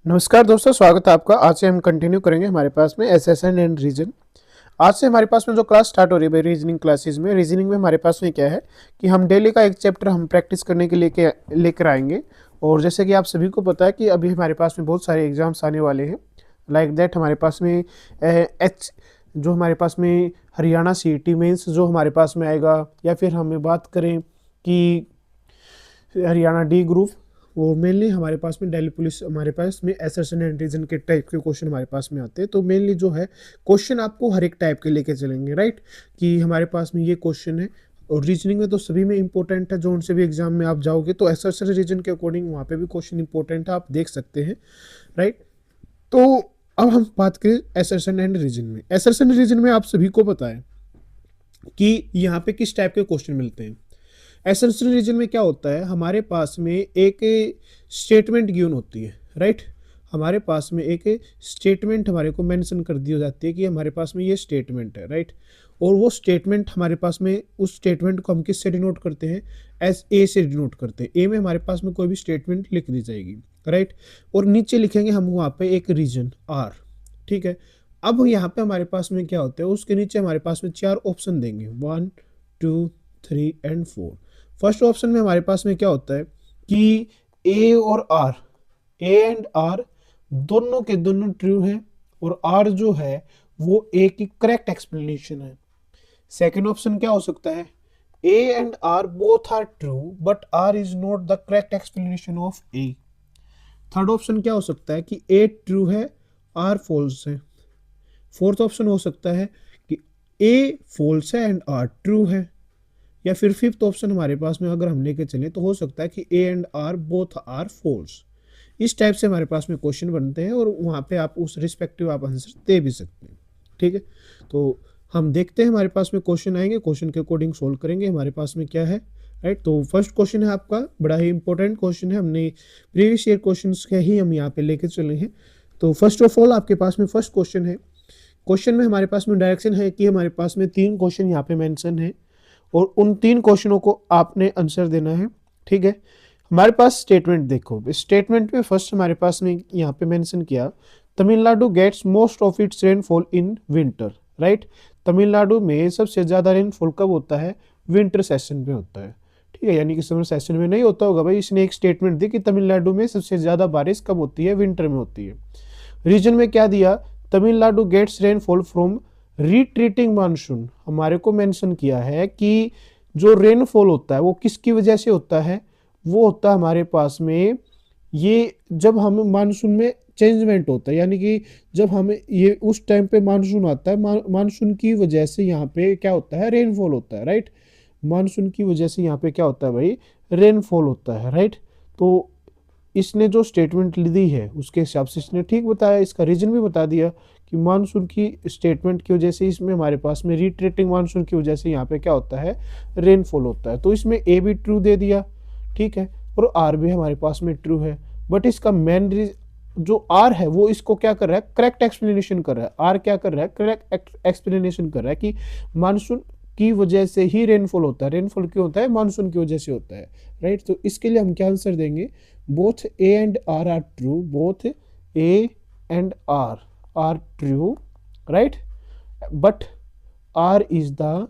नमस्कार दोस्तों, स्वागत है आपका। आज से हम कंटिन्यू करेंगे हमारे पास में एसएसएन एंड रीजन। आज से हमारे पास में जो क्लास स्टार्ट हो रही है रीजनिंग क्लासेस में, रीजनिंग में हमारे पास में क्या है कि हम डेली का एक चैप्टर हम प्रैक्टिस करने के लिए लेकर आएंगे। और जैसे कि आप सभी को पता है कि अभी हमारे पास में बहुत सारे एग्जाम्स आने वाले हैं। लाइक दैट हमारे पास में जो हमारे पास में हरियाणा सीईटी मेंस जो हमारे पास में आएगा, या फिर हमें बात करें कि हरियाणा डी ग्रुप, वो मेनली हमारे पास में दिल्ली पुलिस, हमारे पास में एसएसएन एंड रीजन के टाइप के क्वेश्चन हमारे पास में आते हैं। तो मेनली जो है क्वेश्चन आपको हर एक टाइप के लेके चलेंगे, राइट, कि हमारे पास में ये क्वेश्चन है। और रीजनिंग में तो सभी में इंपॉर्टेंट है, जो उनसे भी एग्जाम में आप जाओगे तो एसएसएन रीजन के अकॉर्डिंग वहाँ पे भी क्वेश्चन इंपॉर्टेंट है, आप देख सकते हैं, राइट। तो अब हम बात करें एसएसएन एंड रीजन में। एसएसएन रीजन में आप सभी को पता है कि यहाँ पे किस टाइप के क्वेश्चन मिलते हैं। एसेंशियल रीजन में क्या होता है, हमारे पास में एक स्टेटमेंट गिवन होती है, राइट। हमारे पास में एक स्टेटमेंट हमारे को मेंशन कर दी जाती है कि हमारे पास में ये स्टेटमेंट है, राइट। और वो स्टेटमेंट हमारे पास में, उस स्टेटमेंट को हम किससे डिनोट करते हैं, एस ए से डिनोट करते हैं। ए में हमारे पास में कोई भी स्टेटमेंट लिख दी जाएगी, राइट। और नीचे लिखेंगे हम वहाँ पे एक रीजन आर, ठीक है। अब यहाँ पे हमारे पास में क्या होता है, उसके नीचे हमारे पास में 4 ऑप्शन देंगे, 1 2 3 एंड 4। फर्स्ट ऑप्शन में हमारे पास में क्या होता है कि ए और आर, ए एंड आर दोनों के दोनों ट्रू है, और आर जो है वो ए की करेक्ट एक्सप्लेनेशन है। सेकंड ऑप्शन क्या हो सकता है, A and R both are true but R is not the correct explanation of A. Third option क्या हो सकता है कि ए ट्रू है, आर फॉल्स है। फोर्थ ऑप्शन हो सकता है कि ए फॉल्स है एंड आर ट्रू है। या फिर फिफ्थ ऑप्शन हमारे पास में अगर हम लेके चलें तो हो सकता है कि A and R both are false. इस टाइप से हमारे पास में क्वेश्चन बनते हैं, और वहाँ पे आप उस रिस्पेक्टिव आप आंसर दे भी सकते हैं, ठीक है। तो हम देखते हैं हमारे पास में क्वेश्चन आएंगे, क्वेश्चन के अकॉर्डिंग सोल्व करेंगे हमारे पास में क्या है, राइट। तो फर्स्ट क्वेश्चन है आपका, बड़ा ही इंपॉर्टेंट क्वेश्चन है, हमने प्रीवियस ईयर क्वेश्चन के ही हम यहाँ पे लेके चले हैं। तो फर्स्ट ऑफ ऑल आपके पास में फर्स्ट क्वेश्चन है। क्वेश्चन में हमारे पास में डायरेक्शन है कि हमारे पास में 3 क्वेश्चन यहाँ पे मेंशन है, और उन 3 क्वेश्चनों को आपने आंसर देना है, ठीक है। हमारे पास स्टेटमेंट देखो, स्टेटमेंट में फर्स्ट हमारे पास में यहाँ पे मेंशन किया, Tamil Nadu gets most of its rainfall in winter, right. Tamil Nadu में सबसे ज़्यादा रेनफॉल कब होता है, विंटर सेशन में होता है, ठीक है। यानी कि समर सेशन में नहीं होता होगा भाई। इसने एक स्टेटमेंट दी कि तमिलनाडु में सबसे ज़्यादा बारिश कब होती है, विंटर में होती है। रीजन में क्या दिया, Tamil Nadu gets rainfall from retreating monsoon. हमारे को मेंशन किया है कि जो रेनफॉल होता है वो किसकी वजह से होता है, वो होता है हमारे पास में ये जब हम मानसून में चेंजमेंट होता है, यानी कि जब हमें ये उस टाइम पे मानसून आता है, मानसून की वजह से यहाँ पे क्या होता है, रेनफॉल होता है, राइट। मानसून की वजह से यहाँ पे क्या होता है भाई, रेनफॉल होता है, राइट। तो इसने जो स्टेटमेंट दी है उसके हिसाब से इसने ठीक बताया, इसका रीजन भी बता दिया कि मानसून की स्टेटमेंट की वजह से इसमें हमारे पास में रिट्रेटिंग मानसून की वजह से यहाँ पे क्या होता है, रेनफॉल होता है। तो इसमें ए भी ट्रू दे दिया, ठीक है, और आर भी हमारे पास में ट्रू है। बट इसका मेन जो आर है वो इसको क्या कर रहा है, करेक्ट एक्सप्लेनेशन कर रहा है। आर क्या कर रहा है, करेक्ट एक्सप्लेनेशन कर रहा है कि मानसून की वजह से ही रेनफॉल होता है। रेनफॉल क्यों होता है, मानसून की वजह से होता है, राइट। तो इसके लिए हम क्या आंसर देंगे, both A and R are true, both A and R are true, right, but R is the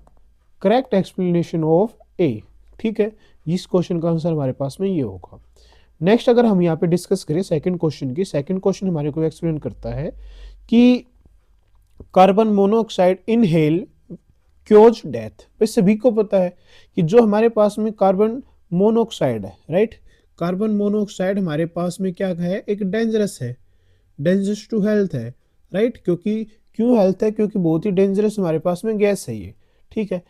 correct explanation of A, ठीक है। इस क्वेश्चन का आंसर हमारे पास में ये होगा। नेक्स्ट अगर हम यहाँ पे डिस्कस करें सेकंड क्वेश्चन की, सेकंड क्वेश्चन हमारे को एक्सप्लेन करता है कि carbon monoxide inhale chaos death. भाई सभी को पता है कि जो हमारे पास में कार्बन मोनोऑक्साइड है, राइट, कार्बन मोनोऑक्साइड हमारे पास में क्या है, एक डेंजरस है, डेंजरस टू हेल्थ है, राइट। क्यों हेल्थ है, क्योंकि बहुत ही डेंजरस हमारे पास में गैस है ये, ठीक है।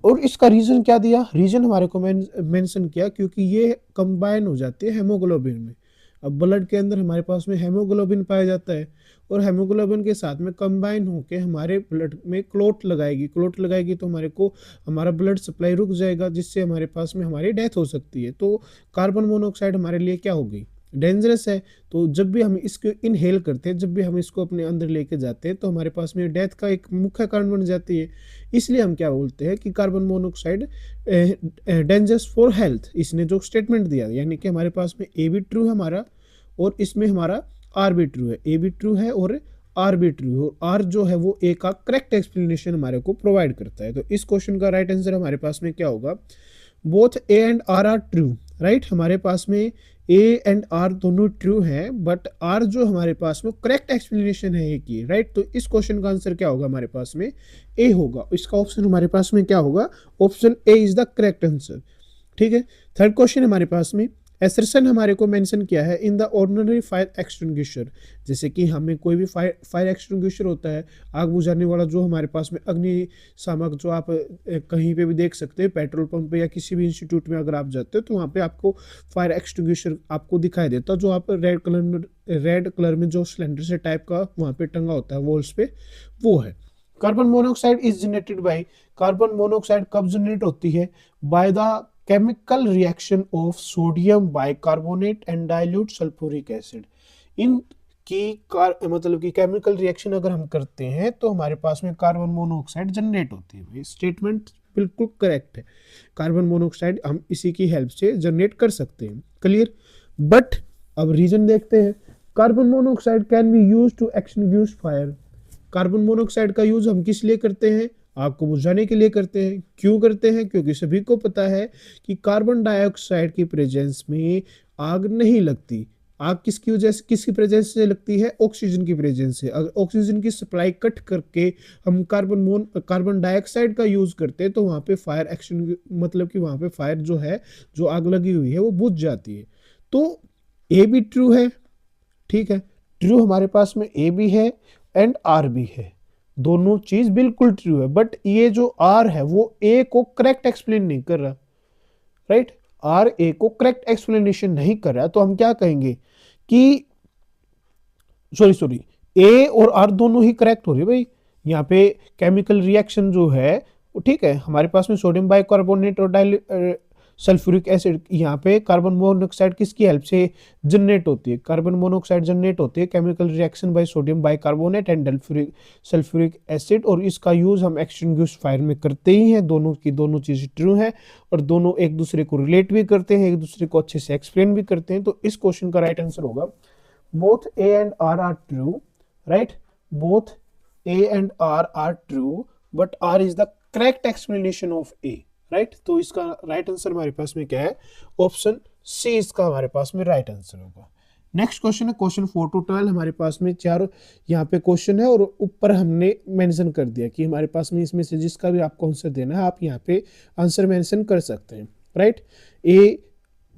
और इसका रीजन क्या दिया, रीजन हमारे को मेंशन किया क्योंकि ये कंबाइन हो जाती है हेमोग्लोबिन में। अब ब्लड के अंदर हमारे पास में हेमोग्लोबिन पाया जाता है, और हेमोग्लोबिन के साथ में कंबाइन होके हमारे ब्लड में क्लोट लगाएगी तो हमारे को हमारा ब्लड सप्लाई रुक जाएगा, जिससे हमारे पास में हमारी डेथ हो सकती है। तो कार्बन मोनोऑक्साइड हमारे लिए क्या हो गई, डेंजरस है। तो जब भी हम इसको इनहेल करते हैं, जब भी हम इसको अपने अंदर लेके जाते हैं, तो हमारे पास में डेथ का एक मुख्य कारण बन जाती है। इसलिए हम क्या बोलते हैं कि carbon monoxide dangerous for health. इसने जो स्टेटमेंट दिया, यानी कि हमारे पास में ए भी ट्रू है हमारा, और इसमें हमारा आर भी ट्रू है, ए भी ट्रू है और आर भी ट्रू है, और आर जो है वो ए का करेक्ट एक्सप्लेनेशन हमारे को प्रोवाइड करता है। तो इस क्वेश्चन का राइट आंसर हमारे पास में क्या होगा, both A and R are true, right. हमारे पास में ए एंड आर दोनों ट्रू हैं, बट आर जो हमारे पास में करेक्ट एक्सप्लेनेशन है ए की, राइट। तो इस क्वेश्चन का आंसर क्या होगा हमारे पास में, ए होगा। इसका ऑप्शन हमारे पास में क्या होगा, option A is the correct answer, ठीक है। थर्ड क्वेश्चन हमारे पास में एसरसन हमारे को मेंशन किया है in the ordinary fire extinguisher. जैसे कि हमें कोई भी फायर एक्सटिंग्विशर होता है, आग बुझाने वाला, जो हमारे पास में अग्निशामक, जो आप कहीं पे भी देख सकते हैं, पेट्रोल पंप पे या किसी भी इंस्टीट्यूट में अगर आप जाते हो तो वहाँ पे आपको फायर एक्सटिंग्विशर आपको दिखाई देता है, जो आप रेड कलर में जो सिलेंडर से टाइप का वहाँ पे टंगा होता है वॉल्स पे, वो है। Carbon monoxide is generated by, carbon monoxide कब जनरेट होती है, by the chemical reaction of sodium bicarbonate and dilute sulphuric acid. इन की मतलब कि केमिकल रिएक्शन अगर हम करते हैं तो हमारे पास में कार्बन मोनोऑक्साइड जनरेट होती है। भाई स्टेटमेंट बिल्कुल करेक्ट है, कार्बन मोनोऑक्साइड हम इसी की हेल्प से जनरेट कर सकते हैं, क्लियर। बट अब रीजन देखते हैं, carbon monoxide can be use to extinguish fire. Carbon monoxide का यूज हम किस लिए करते हैं, आग को बुझाने के लिए करते हैं। क्यों करते हैं, क्योंकि सभी को पता है कि कार्बन डाइऑक्साइड की प्रेजेंस में आग नहीं लगती। आग किसकी वजह से, किसकी प्रेजेंस से लगती है, ऑक्सीजन की प्रेजेंस से। अगर ऑक्सीजन की सप्लाई कट करके हम कार्बन डाइऑक्साइड का यूज करते हैं तो वहाँ पे फायर एक्शन, मतलब कि वहाँ पे फायर जो है, जो आग लगी हुई है वो बुझ जाती है। तो ए भी ट्रू है, ठीक है, ट्रू हमारे पास में ए भी है एंड आर भी है, दोनों चीज बिल्कुल ट्रू है। बट ये जो आर है वो ए को करेक्ट एक्सप्लेन नहीं कर रहा, राइट। आर ए को करेक्ट एक्सप्लेनेशन नहीं कर रहा, तो हम क्या कहेंगे कि सॉरी ए और आर दोनों ही करेक्ट हो रही है भाई। यहाँ पे केमिकल रिएक्शन जो है वो ठीक है, हमारे पास में सोडियम बाइकार्बोनेट और सल्फ्यूरिक एसिड, यहाँ पे कार्बन मोनोऑक्साइड किसकी हेल्प से जनरेट होती है, कार्बन मोनोऑक्साइड जनरेट होती है chemical reaction by sodium bicarbonate and sulphuric acid, और इसका यूज हम एक्सटिंग्विश फायर में करते ही हैं। दोनों की दोनों चीजें ट्रू हैं और दोनों एक दूसरे को रिलेट भी करते हैं, एक दूसरे को अच्छे से एक्सप्लेन भी करते हैं। तो इस क्वेश्चन का राइट आंसर होगा both A and R are true, right. Both A and R are true, but R is the correct explanation of A, right. तो इसका राइट आंसर हमारे पास में क्या है, ऑप्शन सी इसका हमारे पास में राइट आंसर होगा। नेक्स्ट क्वेश्चन है क्वेश्चन 4 to 12। हमारे पास में चार यहाँ पे क्वेश्चन है और ऊपर हमने मेंशन कर दिया कि हमारे पास में इसमें से जिसका भी आपको आंसर देना है आप यहाँ पे आंसर मेंशन कर सकते हैं, राइट। ए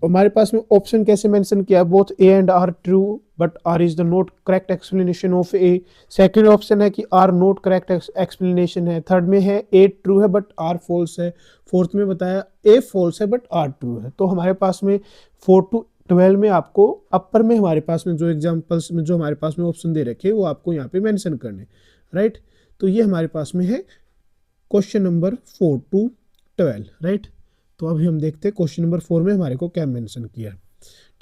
हमारे पास में ऑप्शन कैसे मेंशन किया, both A and R true but R is the not correct explanation of A. Second option है कि आर नॉट करेक्ट एक्सप्लेनेशन है। थर्ड में है ए ट्रू है बट आर फॉल्स है। फोर्थ में बताया ए फॉल्स है बट आर ट्रू है। तो हमारे पास में 4 to 12 में आपको अपर में हमारे पास में जो एग्जाम्पल्स में जो हमारे पास में ऑप्शन दे रखे वो आपको यहाँ पे मेंशन करने, राइट। तो ये हमारे पास में है क्वेश्चन नंबर 4 to 12, राइट। तो अभी हम देखते हैं क्वेश्चन नंबर 4 में हमारे को क्या मेंशन किया,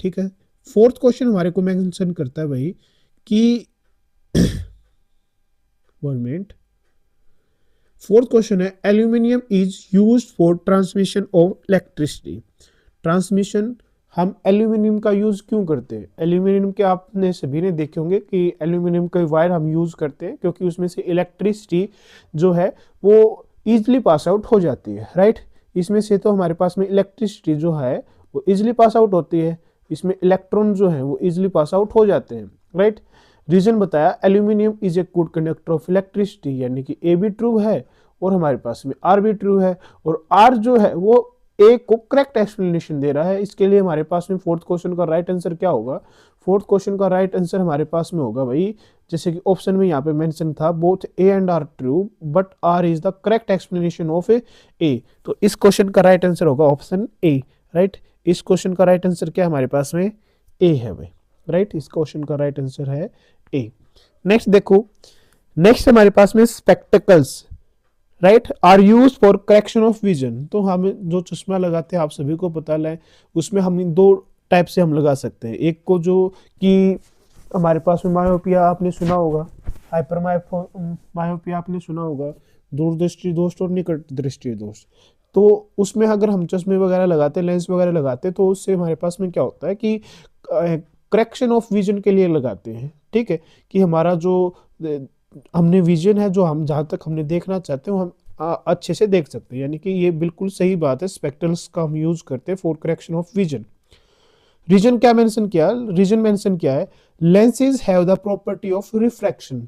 ठीक है। फोर्थ क्वेश्चन हमारे को मेंशन करता है भाई कि 1 मिनट। फोर्थ क्वेश्चन है aluminium is used for transmission of electricity. Transmission हम एल्यूमिनियम का यूज क्यों करते हैं, एल्यूमिनियम के आपने सभी ने देखे होंगे कि एल्यूमिनियम का वायर हम यूज करते हैं क्योंकि उसमें से इलेक्ट्रिसिटी जो है वो इजिली पास आउट हो जाती है, राइट। इसमें से तो हमारे पास में इलेक्ट्रिसिटी जो है वो इजिली पास आउट होती है, इसमें इलेक्ट्रॉन जो है वो इजिली पास आउट हो जाते हैं, राइट। रीजन बताया aluminium is a good conductor of electricity, यानी कि ए भी ट्रू है और हमारे पास में आर भी ट्रू है, और आर जो है वो ए को करेक्ट एक्सप्लेनेशन दे रहा है। इसके लिए हमारे पास में फोर्थ क्वेश्चन का राइट आंसर क्या होगा, फोर्थ क्वेश्चन का राइट आंसर हमारे पास में होगा भाई, जैसे कि ऑप्शन में यहाँ पे मेंशन था both A and R true but R is the correct explanation of A. तो इस क्वेश्चन का राइट आंसर होगा ऑप्शन ए, राइट। इस क्वेश्चन का राइट आंसर क्या हमारे पास में ए है भाई, राइट। इस क्वेश्चन का राइट आंसर है ए। नेक्स्ट देखो, नेक्स्ट हमारे पास में spectacles, right, are use for correction of vision. तो हम जो चश्मा लगाते हैं आप सभी को पता है, उसमें हम दो टाइप से हम लगा सकते हैं। एक को जो कि हमारे पास में मायोपिया आपने सुना होगा, हाइपर मायोपिया आपने सुना होगा, दूरदृष्टि दोष और निकट दृष्टि दोष। तो उसमें अगर हम चश्मे वगैरह लगाते, लेंस वगैरह लगाते, तो उससे हमारे पास में क्या होता है कि करेक्शन ऑफ विजन के लिए लगाते हैं, ठीक है, कि हमारा जो हमने विजन है, जो हम जहाँ तक हमने देखना चाहते हैं वो हम अच्छे से देख सकते हैं, यानी कि ये बिल्कुल सही बात है, स्पेक्टल्स का हम यूज करते हैं for correction of vision. Reason क्या मेंशन किया, रीजन मेंशन किया है, lenses have the property of refraction,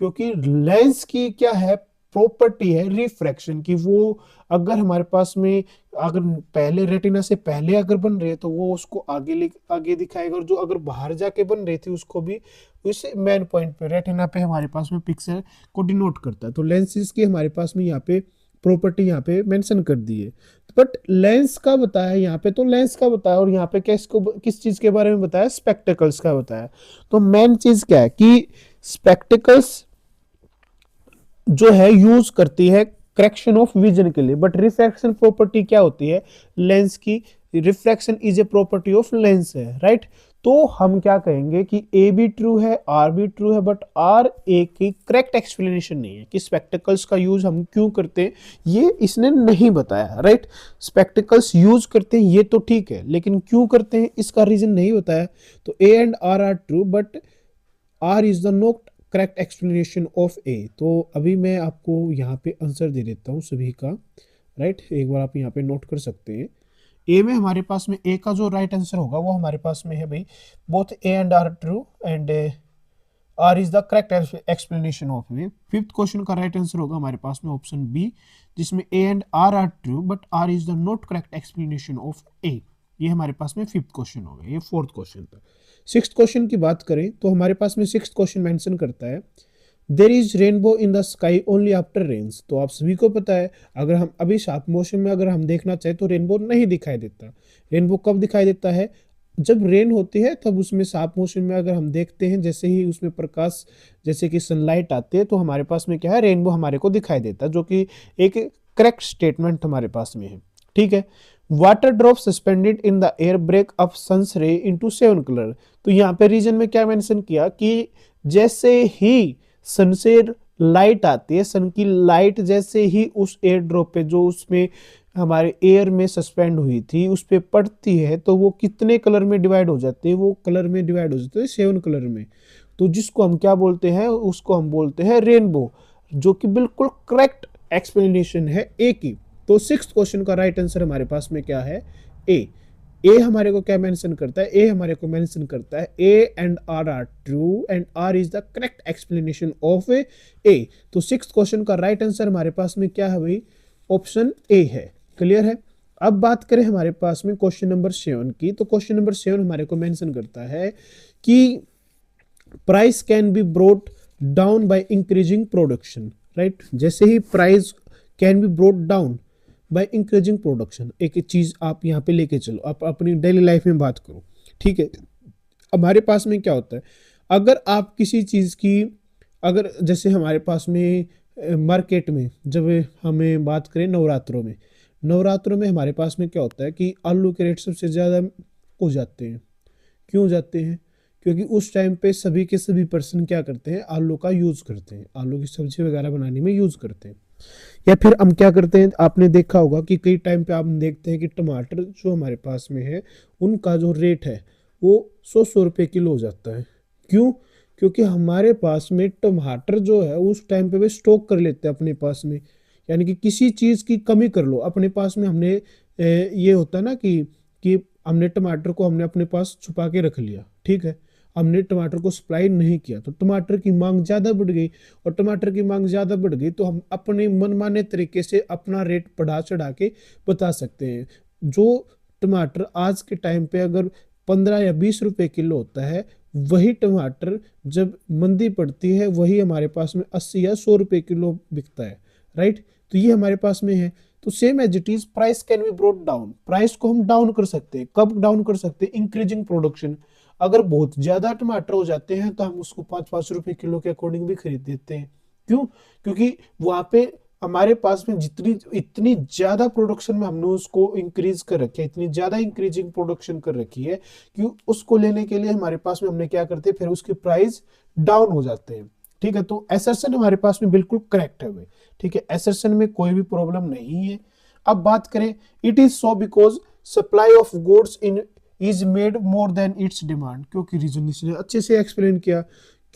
क्योंकि लेंस की क्या है प्रॉपर्टी है रिफ्रैक्शन की, वो अगर हमारे पास में अगर पहले रेटिना से पहले अगर बन रही है तो वो उसको आगे दिखाएगा, और जो अगर बाहर जाके बन रही थी उसको भी उस मेन पॉइंट पे रेटिना पे हमारे पास में पिक्सल को डिनोट करता है। तो लेंसेज की हमारे पास में यहाँ पे प्रॉपर्टी यहाँ पे मेंशन कर दी है, बट लेंस का बताया यहाँ पे, तो लेंस का बताया, और यहाँ पे किस चीज के बारे में बताया, स्पेक्टिकल्स का बताया। तो मेन चीज क्या है कि स्पेक्टिकल्स जो है यूज करती है करेक्शन ऑफ विजन के लिए, बट रिफ्रैक्शन प्रॉपर्टी क्या होती है लेंस की, refraction is a property of lens है, राइट। तो हम क्या कहेंगे कि ए भी ट्रू है, आर भी ट्रू है, बट आर ए की करेक्ट एक्सप्लेनेशन नहीं है कि स्पेक्टिकल्स का यूज हम क्यों करते हैं, ये इसने नहीं बताया, राइट। स्पेक्टिकल्स यूज करते हैं ये तो ठीक है, लेकिन क्यों करते हैं इसका रीजन नहीं बताया। तो A and R true, but R is the not correct explanation of A. तो अभी मैं आपको यहाँ पे आंसर दे देता हूँ सभी का, राइट। एक बार आप यहाँ पे नोट कर सकते हैं। ए में हमारे पास में ए का जो राइट आंसर होगा वो हमारे पास में है भाई, both A and R true and R is the correct explanation of A. Fifth question का राइट आंसर होगा हमारे पास में ऑप्शन बी, जिसमें A and R true but R is the not correct explanation of A. ये हमारे पास में फिफ्थ क्वेश्चन हो गया, ये फोर्थ क्वेश्चन था। सिक्स्थ क्वेश्चन की बात करें तो हमारे पास में सिक्स्थ क्वेश्चन मेंशन करता है there is rainbow in the sky only after rains. तो आप सभी को पता है अगर हम अभी शार्प मोशन में अगर हम देखना चाहे तो रेनबो नहीं दिखाई देता। रेनबो कब दिखाई देता है, जब रेन होती है तब उसमें शार्प मोशन में अगर हम देखते हैं, जैसे ही उसमें प्रकाश जैसे कि सनलाइट आती है तो हमारे पास में क्या है रेनबो हमारे को दिखाई देता है, जो कि एक करेक्ट स्टेटमेंट हमारे पास में है, ठीक है। Water drop suspended in the air break up suns ray into 7 colour. तो यहाँ पे रीजन में क्या मेंशन किया कि जैसे ही सन से लाइट आती है, सन की लाइट जैसे ही उस एयर ड्रॉप पे जो उसमें हमारे एयर में सस्पेंड हुई थी उस पे पड़ती है तो वो कितने कलर में डिवाइड हो जाते हैं, वो कलर में डिवाइड हो जाते हैं 7 कलर में। तो जिसको हम क्या बोलते हैं, उसको हम बोलते हैं रेनबो, जो कि बिल्कुल करेक्ट एक्सप्लेनेशन है ए की। तो सिक्स्थ क्वेश्चन का राइट आंसर हमारे पास में क्या है, ए। ए हमारे को क्या मेंशन करता है, ए हमारे को मेंशन करता है A and R true and R is the correct explanation of A. तो सिक्स्थ क्वेश्चन का राइट आंसर हमारे पास में क्या है भाई, ऑप्शन ए है। क्लियर है। अब बात करें हमारे पास में क्वेश्चन नंबर 7 की, तो क्वेश्चन नंबर 7 हमारे को मेंशन करता है कि price can be brought down by increasing production, right. जैसे ही price can be brought down by increasing production, एक चीज आप यहाँ पे लेके चलो, आप अपनी डेली लाइफ में बात करो, ठीक है। हमारे पास में क्या होता है, अगर आप किसी चीज की, अगर जैसे हमारे पास में मार्केट में जब हमें बात करें नवरात्रों में हमारे पास में क्या होता है कि आलू के रेट सबसे ज़्यादा हो जाते हैं। क्यों जाते हैं, क्योंकि उस टाइम पे सभी के सभी पर्सन क्या करते हैं, आलू का यूज़ करते हैं, आलू की सब्जी वगैरह बनाने में यूज़ करते हैं। या फिर हम क्या करते हैं, आपने देखा होगा कि कई टाइम पे आप देखते हैं कि टमाटर जो हमारे पास में है उनका जो रेट है वो 100 रुपये किलो हो जाता है। क्यों, क्योंकि हमारे पास में टमाटर जो है उस टाइम पे वे स्टॉक कर लेते हैं अपने पास में, यानी कि किसी चीज़ की कमी कर लो अपने पास में, हमने ये होता है ना कि हमने टमाटर को हमने अपने पास छुपा के रख लिया, ठीक है, हमने टमाटर को सप्लाई नहीं किया तो टमाटर की मांग ज़्यादा बढ़ गई, और टमाटर की मांग ज़्यादा बढ़ गई तो हम अपने मनमाने तरीके से अपना रेट बढ़ा चढ़ा के बता सकते हैं। जो टमाटर आज के टाइम पे अगर 15 या 20 रुपए किलो होता है, वही टमाटर जब मंदी पड़ती है वही हमारे पास में 80 या 100 रुपए किलो बिकता है, राइट। तो ये हमारे पास में है। तो same as it is price can be brought down, price को हम डाउन कर सकते हैं। कब डाउन कर सकते हैं, इंक्रीजिंग प्रोडक्शन। अगर बहुत ज्यादा टमाटर हो जाते हैं तो हम उसको 5-5 रुपए किलो के अकॉर्डिंग भी खरीद देते हैं। क्यों, क्योंकि वहां पे हमारे पास में इतनी ज्यादा प्रोडक्शन में हमने उसको इंक्रीज कर रखी है, इतनी ज्यादा इंक्रीजिंग प्रोडक्शन कर रखी है कि उसको लेने के लिए हमारे पास में हमने क्या करते हैं, फिर उसके प्राइस डाउन हो जाते हैं, ठीक है। तो असर्शन हमारे पास में बिल्कुल करेक्ट है भाई, ठीक है, असर्शन में कोई भी प्रॉब्लम नहीं है। अब बात करें, it is so because supply of goods in is made more than it's demand, क्योंकि रीजन इसने अच्छे से एक्सप्लेन किया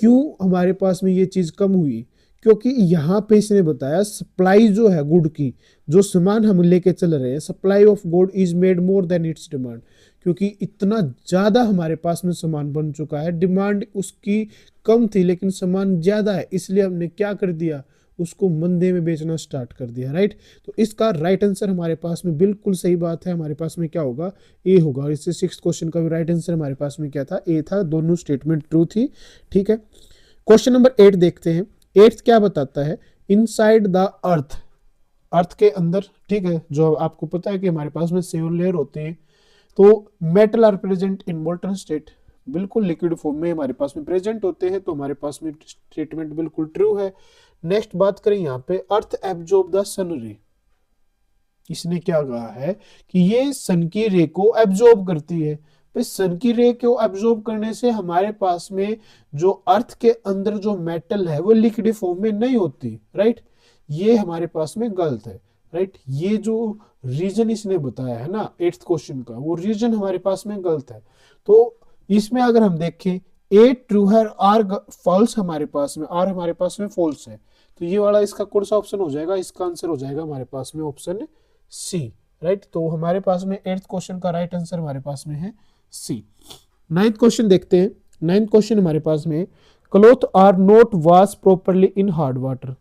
क्यों हमारे पास में ये चीज कम हुई, क्योंकि यहाँ पे इसने बताया सप्लाई जो है गुड की, जो सामान हम लेके चल रहे हैं, supply of good is made more than it's demand, क्योंकि इतना ज्यादा हमारे पास में सामान बन चुका है, डिमांड उसकी कम थी लेकिन सामान ज्यादा है, इसलिए हमने क्या कर दिया, उसको मंदे में बेचना स्टार्ट कर दिया, राइट। तो इसका राइट आंसर हमारे पास में बिल्कुल सही बात है, हमारे पास में क्या होगा, ए होगा। और इससे 6th क्वेश्चन का भी राइट आंसर हमारे पास में क्या था, ए था, दोनों स्टेटमेंट ट्रू थी, ठीक है। क्वेश्चन नंबर 8 देखते हैं। 8 क्या बताता है, इनसाइड द अर्थ, अर्थ के अंदर, ठीक है, जो आपको पता है कि हमारे पास में 7 लेयर होते हैं, तो metal are present in molten state, बिल्कुल लिक्विड फॉर्म में हमारे पास में प्रेजेंट होते हैं, तो हमारे पास में स्टेटमेंट बिल्कुल ट्रू है। नेक्स्ट बात करें यहाँ पे, अर्थ एब्जॉर्ब द सन रे, इसने क्या कहा है कि ये सन की रे को एब्जॉर्ब करती है। तो सन की रे को एब्जॉर्ब करने से हमारे पास में जो अर्थ के अंदर जो मेटल है वो लिक्विड फॉर्म में नहीं होती, राइट, ये हमारे पास में गलत है, राइट। ये जो रीजन इसने बताया है ना 8th क्वेश्चन का, वो रीजन हमारे पास में गलत है। तो इसमें अगर हम देखें, ए ट्रू है, आर फॉल्स हमारे पास में, आर हमारे पास में फॉल्स है, तो ये वाला इसका कौन सा ऑप्शन हो जाएगा, इसका आंसर हो जाएगा हमारे पास में ऑप्शन सी, राइट। तो हमारे पास में 8th क्वेश्चन का राइट आंसर हमारे पास में है सी। 9th क्वेश्चन देखते हैं। 9th क्वेश्चन हमारे पास में, cloth are not wash properly in hard water,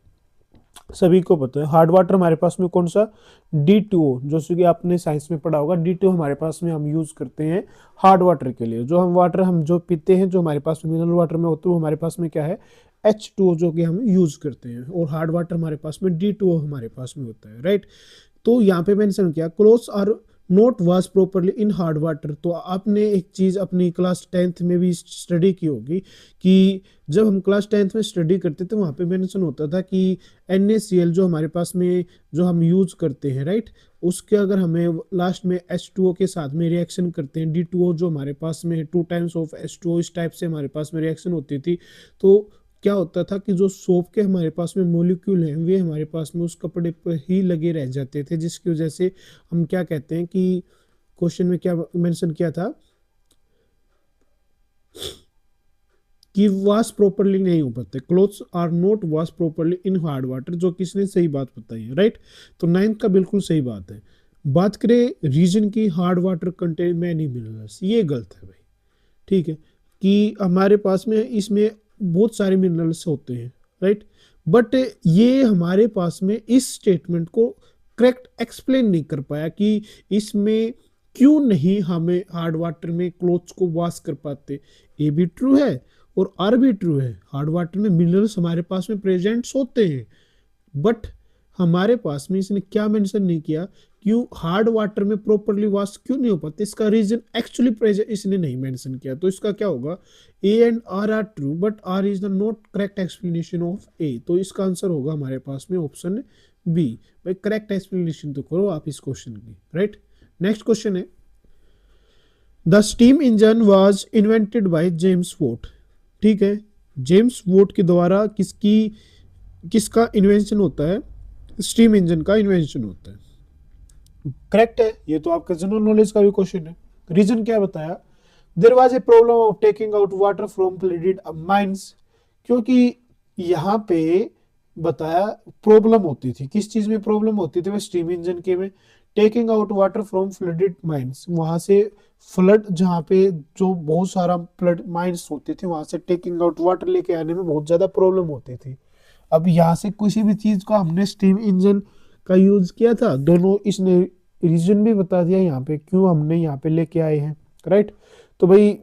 सभी को पता है हार्ड वाटर हमारे पास में कौन सा, D2O, जो कि आपने साइंस में पढ़ा होगा, D2O हमारे पास में हम यूज करते हैं हार्ड वाटर के लिए। जो हम वाटर हम जो पीते हैं, जो हमारे पास में मिनरल वाटर में होते हैं, वो हमारे पास में क्या है, H2O, जो कि हम यूज करते हैं, और हार्ड वाटर हमारे पास में D2O हमारे पास में होता है, राइट। तो यहाँ पे मेंशन किया, clothes are not wash properly in hard water. तो आपने एक चीज़ अपनी क्लास 10th में भी स्टडी की होगी कि जब हम क्लास 10th में स्टडी करते थे, वहाँ पे मेंशन होता था कि NaCl जो हमारे पास में जो हम यूज करते हैं, राइट, उसके अगर हमें लास्ट में H2O के साथ में रिएक्शन करते हैं, D2O जो हमारे पास में 2 टाइम्स ऑफ H2O, इस टाइप से हमारे पास में रिएक्शन होती थी, तो क्या होता था कि जो सोप के हमारे पास में मॉलिक्यूल हैं, वे हमारे पास में उस कपड़े पर ही लगे रह जाते थे, जिसकी वजह से हम क्या कहते हैं कि क्वेश्चन में क्या मेंशन किया था कि वॉश प्रॉपरली नहीं हो पाते, clothes are not wash properly in hard water, जो किसने सही बात बताई है, राइट। तो 9th का बिल्कुल सही बात है। बात करें रीजन की, hard water contain many minerals, ये गलत है भाई, ठीक है, कि हमारे पास में इसमें बहुत सारे मिनरल्स होते हैं, राइट, बट ये हमारे पास में इस स्टेटमेंट को करेक्ट एक्सप्लेन नहीं कर पाया कि इसमें क्यों नहीं हमें हार्ड वाटर में क्लोथ्स को वॉश कर पाते। ए भी ट्रू है और आर भी ट्रू है, हार्ड वाटर में मिनरल्स हमारे पास में प्रेजेंट्स होते हैं, बट हमारे पास में इसने क्या मेंशन नहीं किया, क्यों हार्ड वाटर में प्रॉपरली वॉश क्यों नहीं हो पाते, इसका रीजन एक्चुअली प्रेजेंट इसने नहीं मेंशन किया। तो इसका क्या होगा, A and R are true but R is the not correct explanation of A. तो इसका आंसर होगा हमारे पास में ऑप्शन बी। भाई करेक्ट एक्सप्लेनेशन तो करो आप इस क्वेश्चन की, राइट। नेक्स्ट क्वेश्चन है, the steam engine was invented by James Watt, ठीक है, जेम्स वॉट के द्वारा किसका इन्वेंशन होता है, स्टीम इंजन का इन्वेंशन होता है, करेक्ट है, ये तो आपका जनरल नॉलेज का भी क्वेश्चन है। रीजन क्या बताया, there was a problem of taking out water from flooded mines, क्योंकि यहाँ पे बताया प्रॉब्लम होती थी, किस चीज में प्रॉब्लम होती थी, स्टीम इंजन के में, taking out water from flooded mines, वहां से फ्लड, जहाँ पे जो बहुत सारा फ्लड माइंस होते थे, वहां से टेकिंग आउट वाटर लेके आने में बहुत ज्यादा प्रॉब्लम होती थी। अब यहाँ से किसी भी चीज का हमने स्टीम इंजन का यूज किया था, दोनों इसने रीजन भी बता दिया यहाँ पे क्यों हमने यहाँ पे लेके आए हैं, राइट। तो भाई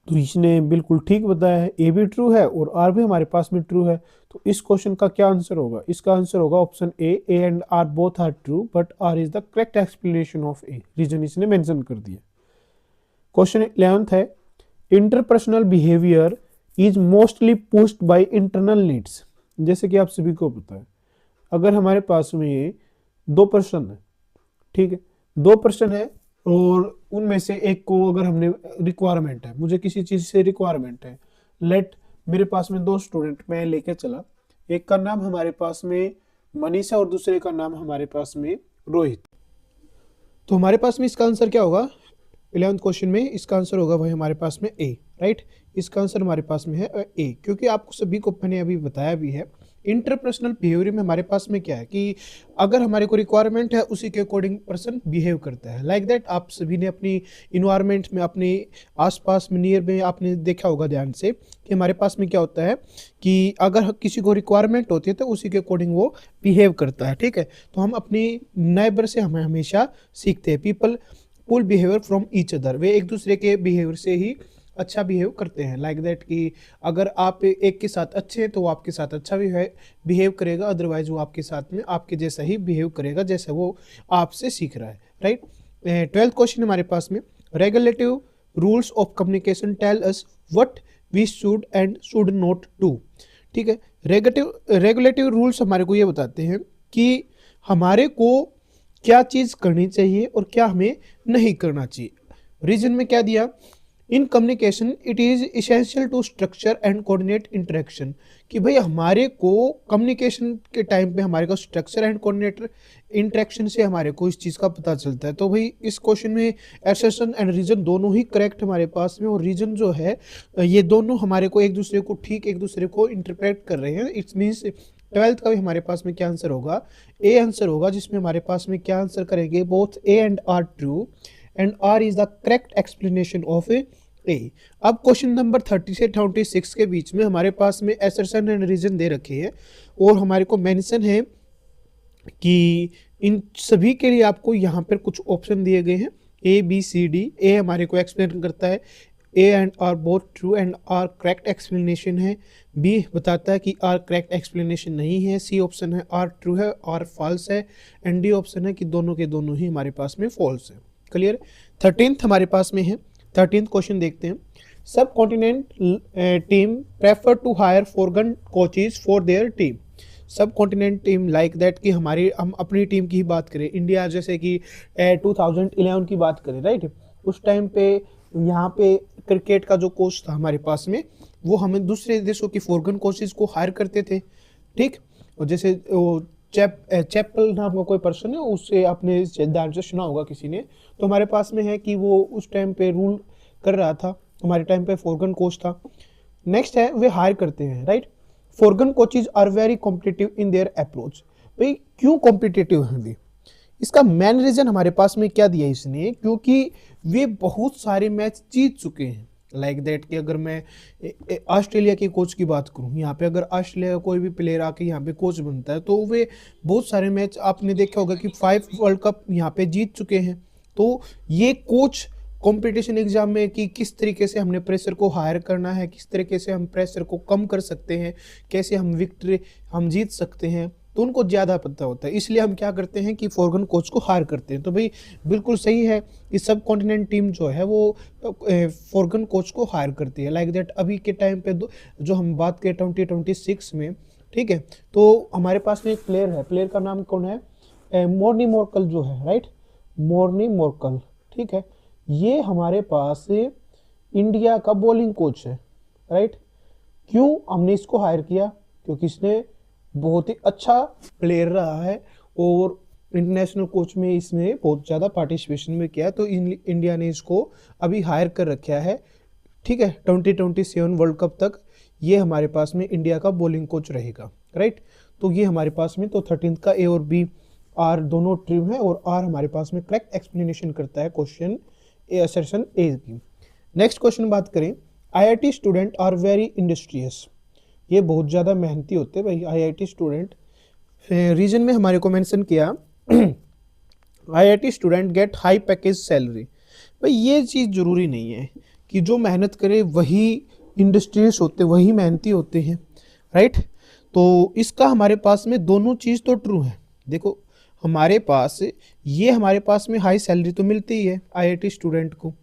तो इसने बिल्कुल ठीक बताया है, ए भी ट्रू है और आर भी हमारे पास में ट्रू है। तो इस क्वेश्चन का क्या आंसर होगा, इसका आंसर होगा option A and R both are true but R is the correct explanation of A, reason इसने मेंशन कर दिया। क्वेश्चन 11th है, interpersonal behaviour is mostly pushed by internal needs. जैसे कि आप सभी को पता है, अगर हमारे पास में 2 पर्सन है, ठीक है, 2 पर्सन है और उनमें से एक को अगर हमने रिक्वायरमेंट है, मुझे किसी चीज से रिक्वायरमेंट है, लेट मेरे पास में 2 स्टूडेंट मैं लेके चला, एक का नाम हमारे पास में मनीष है और दूसरे का नाम हमारे पास में रोहित। तो हमारे पास में इसका आंसर क्या होगा, 11th क्वेश्चन में इसका आंसर होगा भाई हमारे पास में ए, राइट। इसका आंसर हमारे पास में है ए, क्योंकि आपको सभी को मैंने अभी बताया भी है इंटरपर्सनल बिहेवियर में हमारे पास में क्या है कि अगर हमारे को रिक्वायरमेंट है उसी के अकॉर्डिंग पर्सन बिहेव करता है। लाइक दैट आप सभी ने अपनी इन्वायरमेंट में, अपने आसपास में, नियर में आपने देखा होगा ध्यान से कि हमारे पास में क्या होता है कि अगर किसी को रिक्वायरमेंट होती है तो उसी के अकॉर्डिंग वो बिहेव करता है, ठीक है। तो हम अपनी नेबर से हमें हमेशा सीखते हैं। People pull behaviour from each other, वे एक दूसरे के बिहेवियर से ही अच्छा बिहेव करते हैं। लाइक दैट कि अगर आप एक के साथ अच्छे हैं तो वो आपके साथ अच्छा बिहेव करेगा, अदरवाइज वो आपके साथ में आपके जैसा ही बिहेव करेगा जैसा वो आपसे सीख रहा है, राइट। 12th क्वेश्चन हमारे पास में regulative rules of communication tell us what we should and should not do, ठीक है। रेगुलेटिव रूल्स हमारे को ये बताते हैं कि हमारे को क्या चीज़ करनी चाहिए और क्या हमें नहीं करना चाहिए। रीजन में क्या दिया, in communication it is essential to structure and coordinate interaction, कि भाई हमारे को कम्युनिकेशन के टाइम पे हमारे को स्ट्रक्चर एंड कोऑर्डिनेट इंटरेक्शन से हमारे को इस चीज़ का पता चलता है। तो भाई इस क्वेश्चन में असर्शन एंड रीजन दोनों ही करेक्ट हमारे पास में, और रीजन जो है ये दोनों हमारे को एक दूसरे को ठीक एक दूसरे को इंटरप्रेट कर रहे हैं। इट्स मीन्स 12th का भी हमारे पास में क्या आंसर होगा, ए आंसर होगा, जिसमें हमारे पास में क्या आंसर करेंगे, both A and R true and R is the correct explanation of A. अब क्वेश्चन नंबर 30 से 26 के बीच में हमारे पास में असर्शन एंड रीजन दे रखे हैं और हमारे को मेंशन है कि इन सभी के लिए आपको यहाँ पर कुछ ऑप्शन दिए गए हैं ए बी सी डी। ए हमारे को एक्सप्लेन करता है A and R both true and R correct explanation है। बी बताता है कि आर करेक्ट एक्सप्लेनेशन नहीं है। सी ऑप्शन है आर ट्रू है, आर फॉल्स है, एंड डी ऑप्शन है कि दोनों के दोनों ही हमारे पास में फॉल्स है। क्लियर। 13th हमारे पास में है। 13th क्वेश्चन देखते हैं। Subcontinent team prefer to hire foreign coaches for their team. Subcontinent team like that कि हम अपनी टीम की ही बात करें, इंडिया जैसे कि 2011 की बात करें, राइट। उस टाइम पे यहाँ पे क्रिकेट का जो कोच था हमारे पास में, वो हमें दूसरे देशों की फॉरगन कोचेज को हायर करते थे, ठीक। और जैसे चैपल नाम का कोई पर्सन है, उससे आपने ध्यान से सुना होगा किसी ने, तो हमारे पास में है कि वो उस टाइम पे रूल कर रहा था, हमारे टाइम पे फॉरगन कोच था। नेक्स्ट है वे हायर करते हैं, right. Foreign coaches are very competitive in their approach. भाई क्यों कॉम्पिटिटिव हैं वे, इसका मेन रीजन हमारे पास में क्या दिया इसने, क्योंकि वे बहुत सारे मैच जीत चुके हैं। लाइक दैट कि अगर मैं ऑस्ट्रेलिया के कोच की बात करूं, यहाँ पे अगर ऑस्ट्रेलिया का कोई भी प्लेयर आके यहाँ पे कोच बनता है तो वे बहुत सारे मैच आपने देखा होगा कि 5 वर्ल्ड कप यहाँ पे जीत चुके हैं। तो ये कोच कंपटीशन एग्जाम में कि किस तरीके से हमने प्रेशर को हायर करना है, किस तरीके से हम प्रेशर को कम कर सकते हैं, कैसे हम जीत सकते हैं, तो उनको ज़्यादा पता होता है। इसलिए हम क्या करते हैं कि फॉरगन कोच को हायर करते हैं। तो भाई बिल्कुल सही है कि सब कॉन्टिनेंट टीम जो है वो फॉरगन कोच को हायर करती है। लाइक दैट अभी के टाइम पे जो हम बात करें 2026 में, ठीक है, तो हमारे पास में एक प्लेयर है, प्लेयर का नाम कौन है, मॉर्नी मोर्कल जो है, राइट, मॉर्नी मोर्कल, ठीक है। ये हमारे पास इंडिया का बॉलिंग कोच है, राइट। क्यों हमने इसको हायर किया, क्योंकि इसने बहुत ही अच्छा प्लेयर रहा है और इंटरनेशनल कोच में इसने बहुत ज़्यादा पार्टिसिपेशन में किया, तो इंडिया ने इसको अभी हायर कर रखा है, ठीक है। 2027 वर्ल्ड कप तक ये हमारे पास में इंडिया का बॉलिंग कोच रहेगा, राइट। तो ये हमारे पास में तो 13th का ए और बी आर दोनों ट्रू है और आर हमारे पास में करेक्ट एक्सप्लेनेशन करता है क्वेश्चन ए असर्शन ए की। नेक्स्ट क्वेश्चन बात करें, IIT student are very industrious. ये बहुत ज़्यादा मेहनती होते हैं भाई IIT स्टूडेंट। रीजन में हमारे को मेंशन किया IIT student get high package salary. भाई ये चीज़ ज़रूरी नहीं है कि जो मेहनत करे वही इंडस्ट्रियस होते, वही मेहनती होते हैं, राइट। तो इसका हमारे पास में दोनों चीज़ तो ट्रू है। देखो हमारे पास में हाई सैलरी तो मिलती ही है IIT स्टूडेंट को,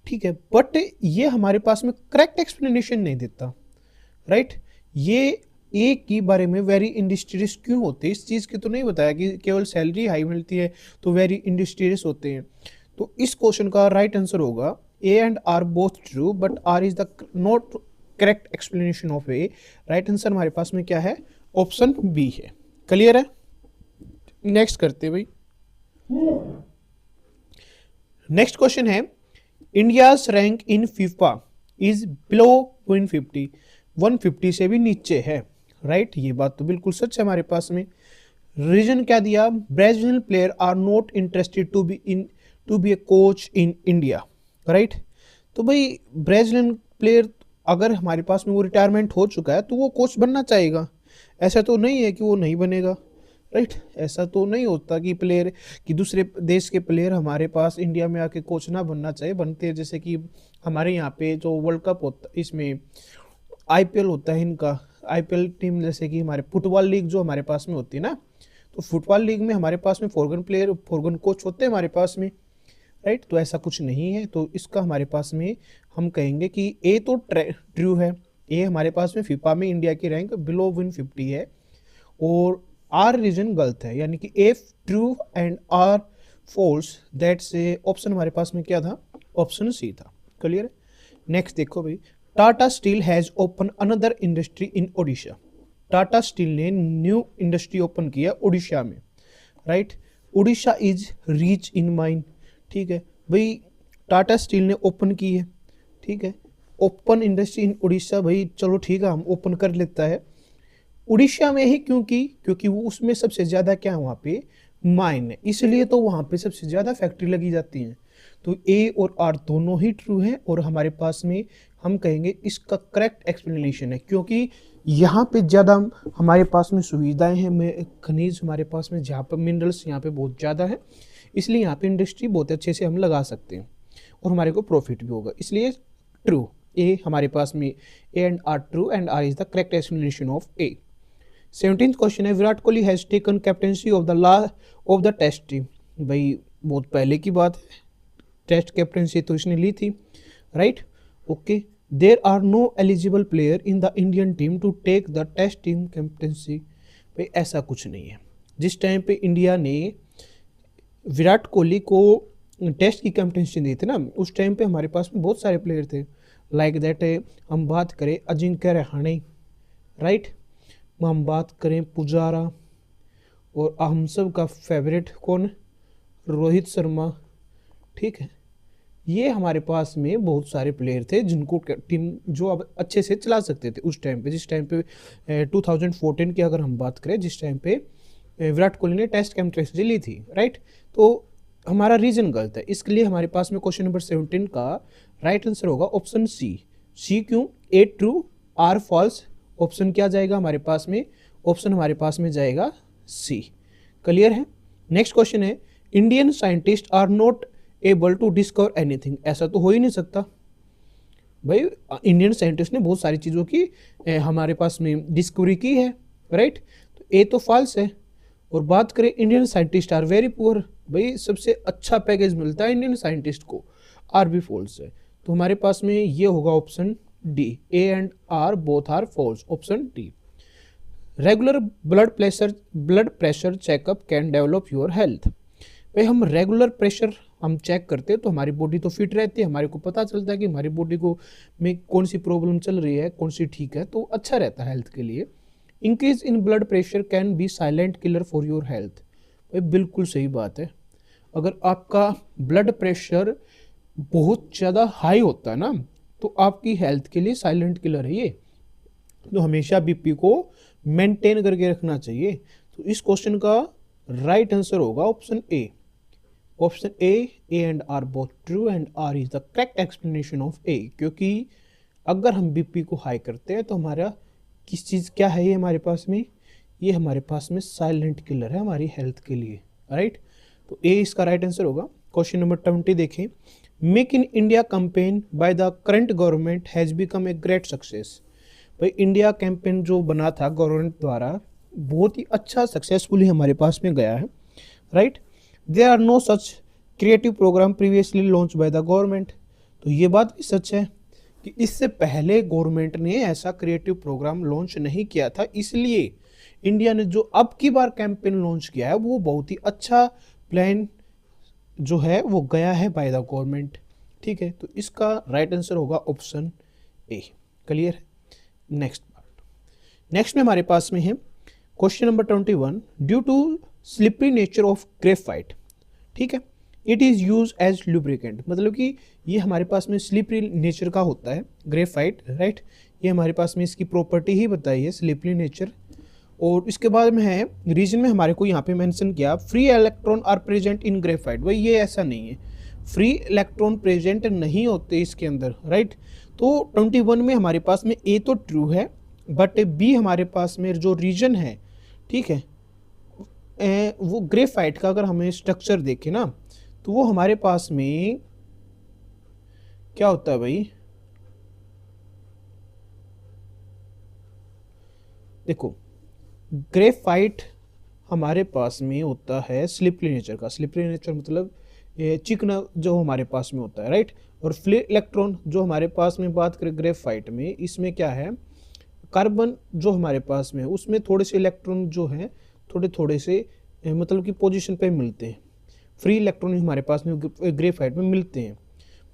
ठीक है, बट ये हमारे पास में करेक्ट एक्सप्लेनेशन नहीं देता, राइट। ये एक के बारे में वेरी इंडस्ट्रियस क्यों होते हैं इस चीज़ की तो नहीं बताया कि केवल सैलरी हाई मिलती है तो वेरी इंडस्ट्रियस होते हैं। तो इस क्वेश्चन का राइट आंसर होगा A and R both true but R is the not correct explanation of A. Right answer हमारे पास में क्या है, ऑप्शन बी है। क्लियर है। नेक्स्ट करते हैं भाई। नेक्स्ट क्वेश्चन है, India's rank in FIFA is below 150, 150 से भी नीचे है, राइट। ये बात तो बिल्कुल सच है हमारे पास में। रीजन क्या दिया, Brazilian player are not interested to be a coach in India, right. तो भाई ब्राजीलियन प्लेयर अगर हमारे पास में वो रिटायरमेंट हो चुका है तो वो कोच बनना चाहेगा, ऐसा तो नहीं है कि वो नहीं बनेगा, राइट। ऐसा तो नहीं होता कि प्लेयर कि दूसरे देश के प्लेयर हमारे पास इंडिया में आके कोच ना बनना चाहिए, बनते हैं। जैसे कि हमारे यहाँ पे जो वर्ल्ड कप होता है इसमें आईपीएल होता है इनका, आईपीएल टीम जैसे कि हमारे फुटबॉल लीग जो हमारे पास में होती है ना, तो फुटबॉल लीग में हमारे पास में फॉरगन कोच होते हैं हमारे पास में, राइट। तो ऐसा कुछ नहीं है, तो इसका हमारे पास में हम कहेंगे कि ए तो ट्रू है, ए हमारे पास में फीफा में इंडिया की रैंक बिलो 150 है, और आर रीजन गलत है, यानी कि A true and R false. That's option हमारे पास में क्या था, ऑप्शन सी था। क्लियर है। नेक्स्ट देखो भाई, Tata steel has open another industry in Odisha. Tata steel ने न्यू इंडस्ट्री ओपन किया उड़ीसा में, right. Orissa is rich in mine, ठीक है भाई, टाटा स्टील ने ओपन की है, ठीक है, ओपन इंडस्ट्री इन उड़ीसा। भाई चलो ठीक है, हम ओपन कर लेता है उड़ीसा में ही, क्योंकि वो उसमें सबसे ज़्यादा क्या है वहाँ पे माइन है, इसलिए तो वहाँ पे सबसे ज़्यादा फैक्ट्री लगी जाती हैं। तो ए और आर दोनों ही ट्रू हैं, और हमारे पास में हम कहेंगे इसका करेक्ट एक्सप्लेनेशन है, क्योंकि यहाँ पे ज़्यादा हमारे पास में सुविधाएं हैं, खनिज हमारे पास में, जहाँ पर मिनरल्स यहाँ पे बहुत ज़्यादा है, इसलिए यहाँ पे इंडस्ट्री बहुत अच्छे से हम लगा सकते हैं और हमारे को प्रॉफिट भी होगा, इसलिए ट्रू। ए हमारे पास में A and R true and R is the correct explanation of A. 17th question है, Virat Kohli has taken captaincy of the test team. भाई बहुत पहले की बात है, टेस्ट कैप्टेंसी तो इसने ली थी, right. Okay, there are no eligible player in the Indian team to take the test team captaincy. भाई ऐसा कुछ नहीं है। जिस टाइम पे इंडिया ने विराट कोहली को टेस्ट की कैप्टेंसी दी थी ना, उस टाइम पे हमारे पास में बहुत सारे प्लेयर थे, लाइक दैट हम बात करें अजिंक्य रहाणे, राइट, हम बात करें पुजारा, और हम सब का फेवरेट कौन, रोहित शर्मा, ठीक है। ये हमारे पास में बहुत सारे प्लेयर थे जिनको टीम जो अब अच्छे से चला सकते थे उस टाइम पे, जिस टाइम पे 2014 की अगर हम बात करें, जिस टाइम पे विराट कोहली ने टेस्ट कैप्टेंसी ली थी, राइट। तो हमारा रीजन गलत है, इसके लिए हमारे पास में क्वेश्चन नंबर 17 का राइट आंसर होगा ऑप्शन सी। सी क्यों, ए ट्रू आर फॉल्स, ऑप्शन क्या जाएगा हमारे पास में, ऑप्शन हमारे पास में जाएगा सी। क्लियर है। नेक्स्ट क्वेश्चन है, Indian scientist are not able to discover anything. ऐसा तो हो ही नहीं सकता भाई, इंडियन साइंटिस्ट ने बहुत सारी चीज़ों की हमारे पास में डिस्कवरी की है, राइट। तो ए तो फॉल्स है। और बात करें Indian scientist are very poor, भाई सबसे अच्छा पैकेज मिलता है इंडियन साइंटिस्ट को, आर भी फॉल्स है। तो हमारे पास में ये होगा option D, A and R both are false, option D. Regular blood pressure checkup can develop your health. भाई हम रेगुलर प्रेशर हम चेक करते हैं तो हमारी बॉडी तो फिट रहती है, हमारे को पता चलता है कि हमारी बॉडी को में कौन सी प्रॉब्लम चल रही है, कौन सी ठीक है, तो अच्छा रहता है हेल्थ के लिए। Increase in blood pressure can be silent killer for your health. भाई बिल्कुल सही बात है, अगर आपका ब्लड प्रेशर बहुत ज़्यादा हाई होता है ना, तो आपकी हेल्थ के लिए साइलेंट किलर है ये, तो हमेशा बीपी को मेंटेन करके रखना चाहिए। तो इस क्वेश्चन का राइट आंसर होगा option A. Option A and R both true and R is the correct explanation of A, क्योंकि अगर हम बीपी को हाई करते हैं तो हमारा किस चीज़ क्या है ये हमारे पास में, ये हमारे पास में साइलेंट किलर है हमारी हेल्थ के लिए, राइट। तो ए इसका राइट आंसर होगा। क्वेश्चन नंबर 20 देखें, make in India campaign by the current government has become a great success. भाई इंडिया कैंपेन जो बना था गवर्नमेंट द्वारा, बहुत ही अच्छा सक्सेसफुली हमारे पास में गया है, right. There are no such creative programme previously launched by the government. तो ये बात भी सच है कि इससे पहले गवर्नमेंट ने ऐसा क्रिएटिव प्रोग्राम लॉन्च नहीं किया था, इसलिए इंडिया ने जो अब की बार कैंपेन लॉन्च किया है वो बहुत ही अच्छा प्लान जो है वो गया है बाय द गवर्नमेंट, ठीक है। तो इसका राइट आंसर होगा ऑप्शन ए। क्लियर है। नेक्स्ट में हमारे पास में है question number 21, due to slippery nature of graphite, ठीक है। It is use as lubricant, मतलब कि ये हमारे पास में स्लिपरी नेचर का होता है ग्रेफाइट, राइट। ये हमारे पास में इसकी प्रॉपर्टी ही बताई है, स्लिपरी नेचर। और इसके बाद में है रीजन में हमारे को यहाँ पे मेंशन किया free electron are present in graphite. भाई ये ऐसा नहीं है, फ्री इलेक्ट्रॉन प्रेजेंट नहीं होते इसके अंदर, राइट। तो 21 में हमारे पास में ए तो ट्रू है, बट बी हमारे पास में जो रीजन है, ठीक है, वो ग्रेफाइट का अगर हमें स्ट्रक्चर देखें ना, तो वो हमारे पास में क्या होता है भाई, देखो ग्रेफाइट हमारे पास में होता है स्लिपरी नेचर का। स्लिपरी नेचर मतलब चिकना जो हमारे पास में होता है, राइट। और फ्री इलेक्ट्रॉन जो हमारे पास में बात करें ग्रेफाइट में, इसमें क्या है, कार्बन जो हमारे पास में है उसमें थोड़े से इलेक्ट्रॉन जो हैं थोड़े थोड़े से मतलब कि पोजीशन पे मिलते हैं। फ्री इलेक्ट्रॉन हमारे पास में ग्रेफाइट में मिलते हैं,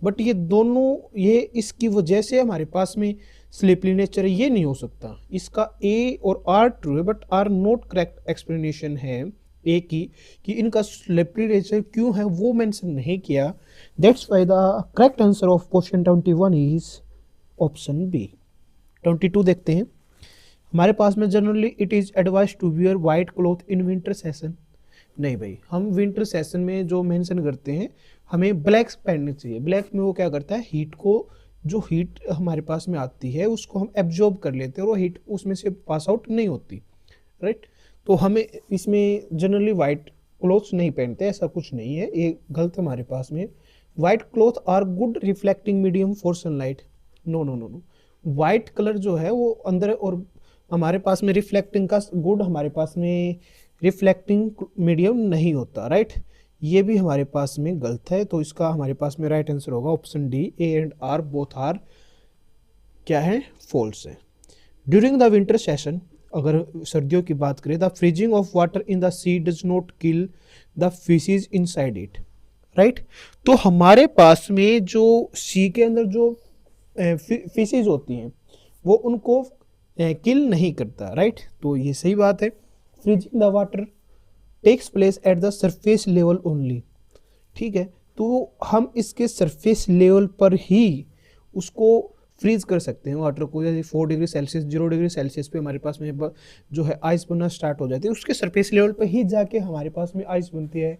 बट ये दोनों, ये इसकी वजह से हमारे पास में स्लिपरी नेचर ये नहीं हो सकता। इसका ए और आर ट्रू है, but R not correct explanation है ए की कि इनका स्लिपरी नेचर क्यों है वो मेंशन नहीं किया। That's why the correct answer of question 21 is option B. 22 देखते हैं। हमारे पास में generally it is advise to wear white cloth in winter session. नहीं भाई, हम विंटर सेशन में जो मेंशन करते हैं हमें ब्लैक पहनने चाहिए। ब्लैक में वो क्या करता है, हीट को, जो हीट हमारे पास में आती है उसको हम एब्जॉर्ब कर लेते हैं और वो हीट उसमें से पास आउट नहीं होती, राइट। तो हमें इसमें जनरली वाइट क्लॉथ्स नहीं पहनते, ऐसा कुछ नहीं है, ये गलत हमारे पास में। White cloth are good reflecting medium for sunlight. No no no no, white colour जो है वो अंदर और हमारे पास में रिफ्लेक्टिंग का गुड हमारे पास में रिफ्लेक्टिंग मीडियम नहीं होता, राइट। ये भी हमारे पास में गलत है, तो इसका हमारे पास में राइट आंसर होगा option D. A and R both R क्या है, फॉल्स है। ड्यूरिंग द विंटर सेशन, अगर सर्दियों की बात करें, the freezing of water in the sea does not kill the fishes inside it, right. तो हमारे पास में जो सी के अंदर जो फिशेज होती हैं वो उनको किल नहीं करता, राइट। तो ये सही बात है। Freezing the water takes place at the surface level only, ठीक है। तो हम इसके सरफेस लेवल पर ही उसको फ्रीज कर सकते हैं वाटर को। जैसे 4 डिग्री सेल्सियस 0 डिग्री सेल्सियस पे हमारे पास में जो है आइस बनना स्टार्ट हो जाती है, उसके सरफेस लेवल पर ही जाके हमारे पास में आइस बनती है।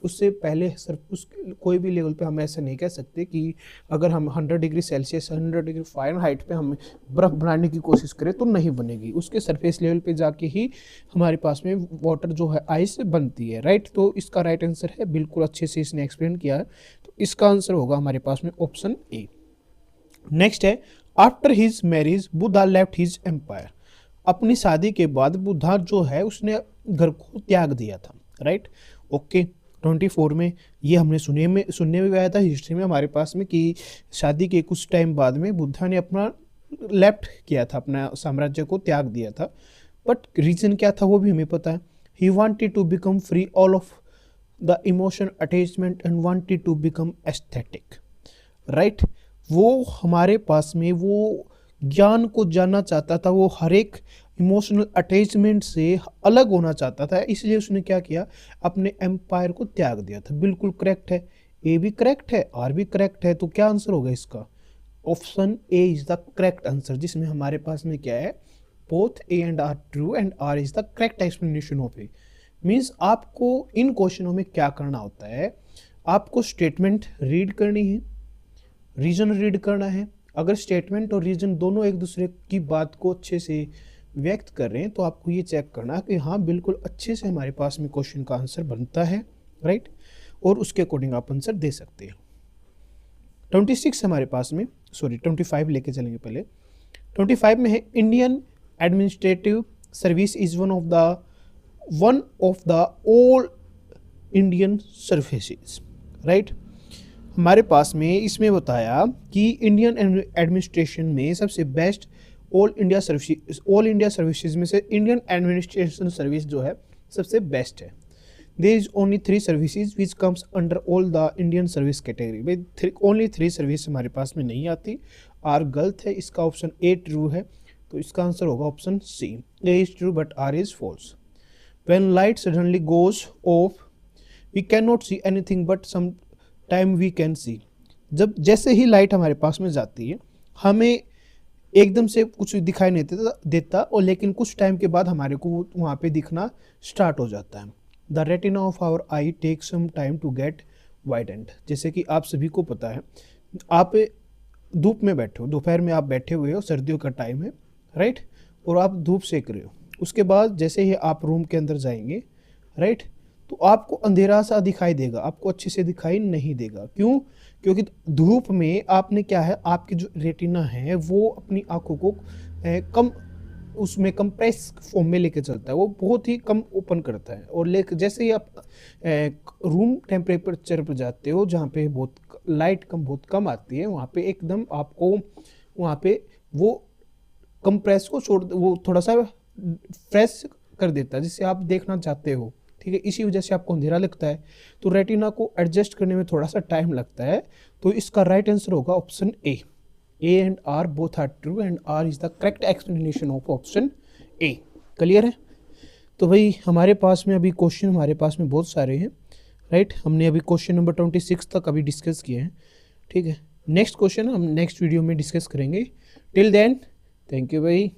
उससे पहले उस कोई भी लेवल पे हम ऐसा नहीं कह सकते कि अगर हम 100 डिग्री सेल्सियस 100 डिग्री फ़ारेनहाइट पे हम बर्फ़ बनाने की कोशिश करें तो नहीं बनेगी। उसके सरफेस लेवल पे जाके ही हमारे पास में वाटर जो है आइस बनती है, राइट। तो इसका राइट आंसर है, बिल्कुल अच्छे से इसने एक्सप्लेन किया है, तो इसका आंसर होगा हमारे पास में ऑप्शन ए। नेक्स्ट है, after his marriage Buddha left his empire. अपनी शादी के बाद बुद्धा जो है उसने घर को त्याग दिया था, राइट। ओके, 24 में ये हमने सुनने में आया था हिस्ट्री में हमारे पास में कि शादी के कुछ टाइम बाद में बुद्धा ने अपना लेफ्ट किया था, अपना साम्राज्य को त्याग दिया था। बट रीजन क्या था वो भी हमें पता है। He wanted to become free all of the emotion attachment and wanted to become aesthetic, right. वो हमारे पास में वो ज्ञान को जानना चाहता था, वो हर एक इमोशनल अटैचमेंट से अलग होना चाहता था, इसलिए उसने क्या किया, अपने एम्पायर को त्याग दिया था। बिल्कुल करेक्ट है, ए भी करेक्ट है, आर भी करेक्ट है, तो क्या आंसर होगा इसका, option A is the correct answer, जिसमें हमारे पास में क्या है, both A and R true and R is the correct explanation of A. Means आपको इन क्वेश्चनों में क्या करना होता है, आपको स्टेटमेंट रीड करनी है, रीजन रीड करना है। अगर स्टेटमेंट और रीजन दोनों एक दूसरे की बात को अच्छे से व्यक्त कर रहे हैं तो आपको ये चेक करना कि हाँ बिल्कुल अच्छे से हमारे पास में क्वेश्चन का आंसर बनता है, राइट, और उसके अकॉर्डिंग आप आंसर दे सकते हैं। 26 हमारे पास में, सॉरी 25 लेके चलेंगे पहले। 25 में है, Indian administrative service is one of the all Indian services, right. हमारे पास में इसमें बताया कि इंडियन एडमिनिस्ट्रेशन में सबसे बेस्ट ऑल इंडिया सर्विसेज में से इंडियन एडमिनिस्ट्रेशन सर्विस जो है सबसे बेस्ट है। There is only 3 services which comes under all the Indian service category. भाई ओनली 3 सर्विस हमारे पास में नहीं आती, आर गलत है, इसका ऑप्शन ए ट्रू है, तो इसका आंसर होगा option C. A is true but R is false. When light suddenly goes off we can not see anything but some time we can see. जब जैसे ही लाइट हमारे पास में जाती है हमें एकदम से कुछ दिखाई नहीं देता और लेकिन कुछ टाइम के बाद हमारे को वहाँ पे दिखना स्टार्ट हो जाता है। The retina of our eye take some time to get widened. जैसे कि आप सभी को पता है, आप धूप में बैठे हो, दोपहर में आप बैठे हुए हो, सर्दियों का टाइम है राइट, और आप धूप सेक रहे हो। उसके बाद जैसे ही आप रूम के अंदर जाएंगे राइट, तो आपको अंधेरा सा दिखाई देगा, आपको अच्छे से दिखाई नहीं देगा। क्यों? क्योंकि धूप में आपने क्या है, आपकी जो रेटिना है वो अपनी आंखों को कम उसमें कंप्रेस फॉर्म में लेके चलता है, वो बहुत ही कम ओपन करता है। और लेकर जैसे ही आप रूम टेम्परेचर पर जाते हो जहाँ पे बहुत लाइट बहुत कम आती है, वहाँ पे एकदम आपको वहाँ पे वो कंप्रेस को छोड़, वो थोड़ा सा फ्रेश कर देता है जिससे आप देखना चाहते हो। ठीक है, इसी वजह से आपको अंधेरा लगता है, तो रेटिना को एडजस्ट करने में थोड़ा सा टाइम लगता है। तो इसका राइट आंसर होगा option A. A and R both are true and R is the correct explanation of option A। Clear है? तो भाई हमारे पास में अभी क्वेश्चन हमारे पास में बहुत सारे हैं राइट। हमने अभी क्वेश्चन नंबर 26 तक अभी डिस्कस किए हैं। ठीक है, नेक्स्ट क्वेश्चन हम नेक्स्ट वीडियो में डिस्कस करेंगे। टिल देन थैंक यू भाई।